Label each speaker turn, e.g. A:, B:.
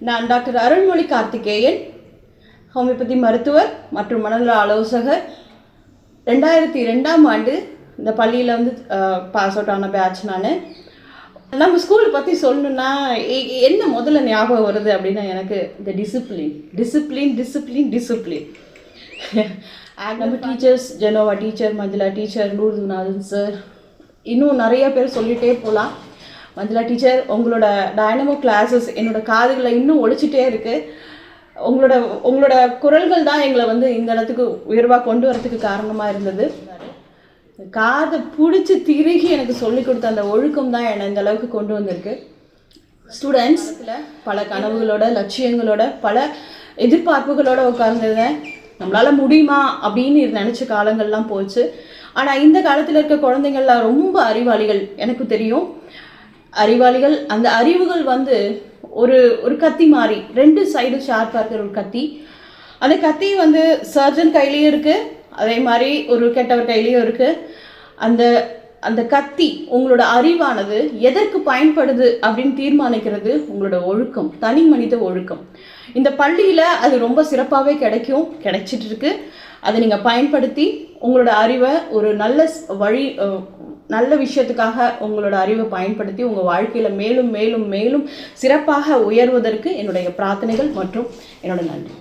A: நான் doctor Arulmozhi Karthikeyan, homeopathy மருத்துவர் மற்றும் மனநல ஆலோசகர். 2002ஆம் ஆண்டு இந்த பள்ளியில் பாஸ் அவுட் ஆன பேட்ச் நான். நம்ம ஸ்கூலை பற்றி சொல்லணுன்னா என்ன முதல்ல ஞாபகம் வருது அப்படின்னா எனக்கு இந்த டிசிப்ளின். நம்ம teachers, Genova teacher, Manjula teacher, Noorthunathan sir, இன்னும் நிறைய பேர் சொல்லிகிட்டே போகலாம். மஞ்சுளா டீச்சர், உங்களோட டைனமோ கிளாஸஸ் என்னோடய காதுகளில் இன்னும் ஒழிச்சிட்டே இருக்குது. உங்களோட குரல்கள் தான் எங்களை இந்த இடத்துக்கு உயர்வாக கொண்டு வரத்துக்கு காரணமாக இருந்தது. காதை பிடிச்சி திருகி எனக்கு சொல்லிக் கொடுத்த அந்த ஒழுக்கம் தான் என்னை இந்த அளவுக்கு கொண்டு வந்திருக்கு. ஸ்டூடெண்ட்ஸ் பல கனவுகளோட, லட்சியங்களோட, பல எதிர்பார்ப்புகளோட உட்கார்ந்துருந்தேன். நம்மளால் முடியுமா அப்படின்னு நினச்ச காலங்கள்லாம் போச்சு. ஆனால் இந்த காலத்தில் இருக்க குழந்தைங்கள்லாம் ரொம்ப அறிவாளிகள். எனக்கு தெரியும் அறிவாளிகள். அந்த அறிவுகள் ஒரு கத்தி மாதிரி 2 சைடு ஷார்ப்பாக இருக்கிற ஒரு கத்தி. அந்த கத்தி சர்ஜன் கையிலையும் இருக்குது, அதே மாதிரி ஒரு கெட்டவர் கையிலையும் இருக்குது. அந்த கத்தி உங்களோட அறிவானது எதற்கு பயன்படுது அப்படின்னு தீர்மானிக்கிறது உங்களோட ஒழுக்கம், தனி மனித ஒழுக்கம். இந்த பள்ளியில் அது ரொம்ப சிறப்பாகவே கிடைச்சிட்டு இருக்கு. அதை நீங்கள் பயன்படுத்தி உங்களோட அறிவை ஒரு நல்ல விஷயத்துக்காக உங்களோட அறிவை பயன்படுத்தி உங்கள் வாழ்க்கையில் மேலும் மேலும் மேலும் சிறப்பாக உயர்வதற்கு என்னுடைய பிரார்த்தனைகள் மற்றும் என்னோட நன்றி.